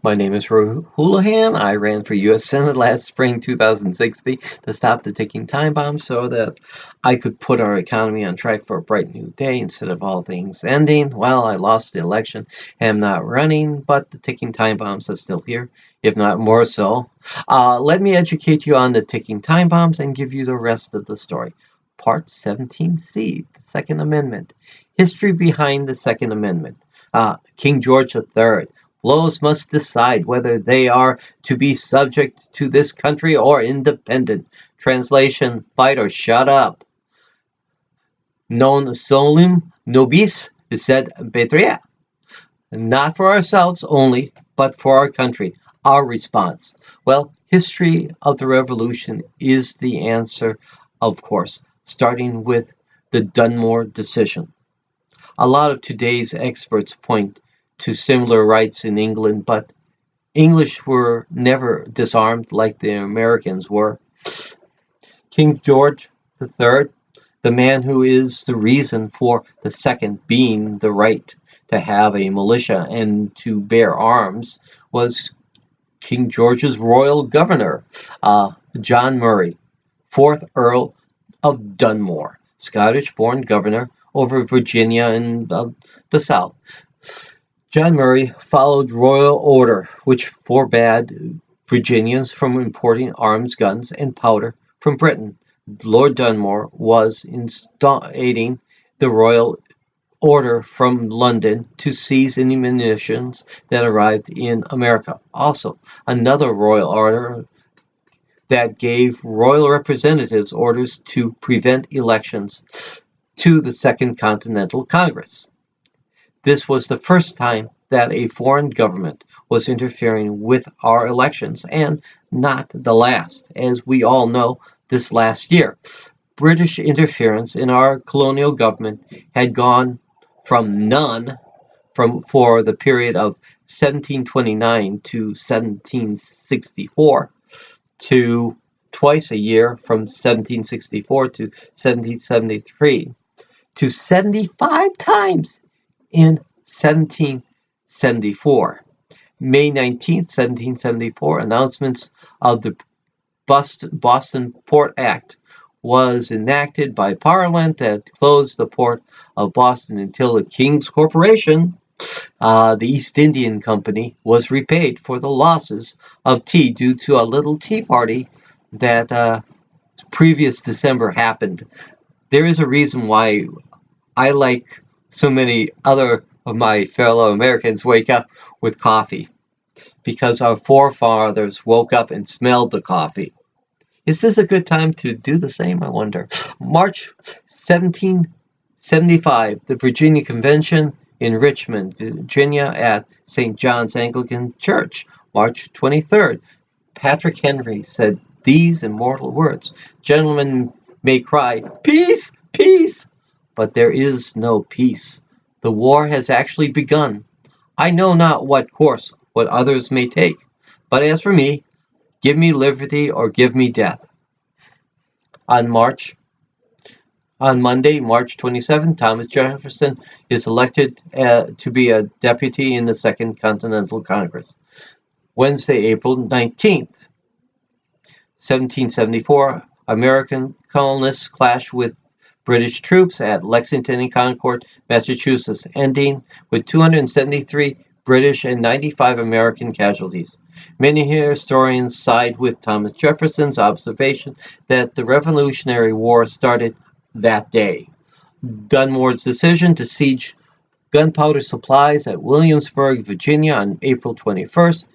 My name is Rory Houlihan. I ran for U.S. Senate last spring 2016 to stop the ticking time bomb so that I could put our economy on track for a bright new day instead of all things ending. Well, I lost the election and am not running, but the ticking time bombs are still here, if not more so. Let me educate you on the ticking time bombs and give you the rest of the story. Part 17C, the Second Amendment. History behind the Second Amendment. King George III. Blows must decide whether they are to be subject to this country or independent. Translation, fight or shut up. Non solum nobis, sed patria. Not for ourselves only, but for our country. Our response. Well, history of the revolution is the answer, of course, starting with the Dunmore decision. A lot of today's experts point to similar rights in England, but English were never disarmed like the Americans were. King George III, the man who is the reason for the second being the right to have a militia and to bear arms, was King George's royal governor, John Murray, 4th Earl of Dunmore, Scottish-born governor over Virginia and the South. John Murray followed royal order, which forbade Virginians from importing arms, guns, and powder from Britain. Lord Dunmore was instating the royal order from London to seize any munitions that arrived in America. Also, another royal order that gave royal representatives orders to prevent elections to the Second Continental Congress. This was the first time that a foreign government was interfering with our elections, and not the last, as we all know this last year. British interference in our colonial government had gone from none for the period of 1729 to 1764 to twice a year from 1764 to 1773 to 75 times in 1774. May 19th, 1774, announcements of the Boston Port Act was enacted by Parliament that closed the port of Boston until the King's Corporation, the East Indian Company, was repaid for the losses of tea due to a little tea party that previous December happened. There is a reason why I, like so many other of my fellow Americans, wake up with coffee, because our forefathers woke up and smelled the coffee. Is this a good time to do the same, I wonder? March 1775, the Virginia Convention in Richmond, Virginia, at St. John's Anglican Church. March 23rd, Patrick Henry said these immortal words: "Gentlemen may cry, peace, peace, but there is no peace. The war has actually begun. I know not what others may take, but as for me, give me liberty or give me death." On Monday, March 27, Thomas Jefferson is elected to be a deputy in the Second Continental Congress. Wednesday, April 19th, 1774, American colonists clash with British troops at Lexington and Concord, Massachusetts, ending with 273 British and 95 American casualties. Many historians side with Thomas Jefferson's observation that the Revolutionary War started that day. Dunmore's decision to siege gunpowder supplies at Williamsburg, Virginia on April 21st,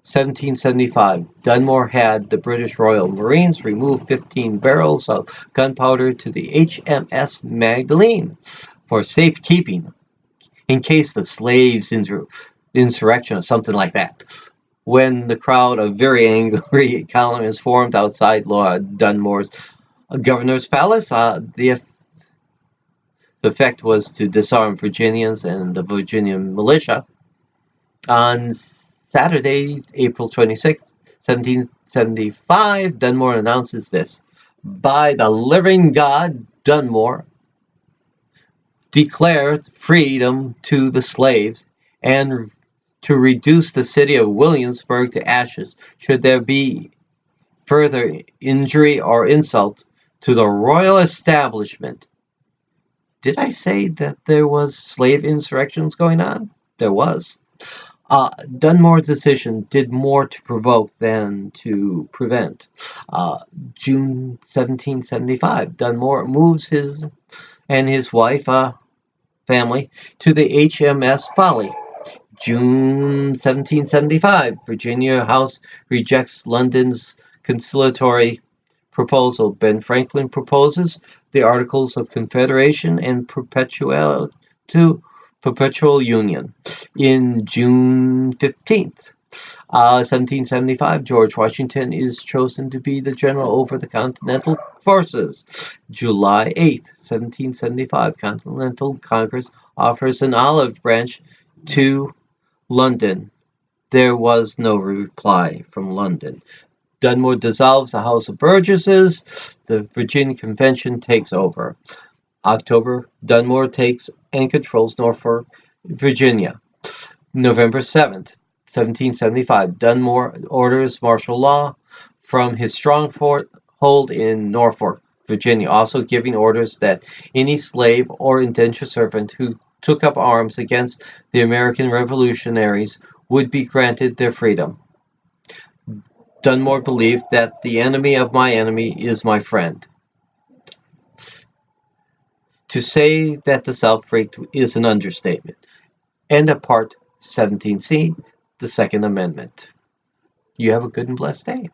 1775. Dunmore had the British Royal Marines remove 15 barrels of gunpowder to the HMS Magdalene for safekeeping, in case the slaves insurrection or something like that. When the crowd of very angry colonists formed outside Lord Dunmore's governor's palace, the effect was to disarm Virginians and the Virginian militia. On Saturday, April 26, 1775, Dunmore announces this: "By the living God, Dunmore declared freedom to the slaves and to reduce the city of Williamsburg to ashes should there be further injury or insult to the royal establishment. Did I say that there was slave insurrections going on? There was. Dunmore's decision did more to provoke than to prevent. Uh, June 1775, Dunmore moves his and his wife family to the HMS Folly. June 1775, Virginia House rejects London's conciliatory proposal. Ben Franklin proposes the Articles of Confederation and perpetual union. In June 15th, 1775, George Washington is chosen to be the general over the Continental Forces. July 8th, 1775, Continental Congress offers an olive branch to London. There was no reply from London. Dunmore dissolves the House of Burgesses. The Virginia Convention takes over. October, Dunmore takes and controls Norfolk, Virginia. November 7th, 1775, Dunmore orders martial law from his stronghold in Norfolk, Virginia, also giving orders that any slave or indentured servant who took up arms against the American revolutionaries would be granted their freedom. Dunmore believed that the enemy of my enemy is my friend. To say that the South freaked is an understatement. End of part 17C, the Second Amendment. You have a good and blessed day.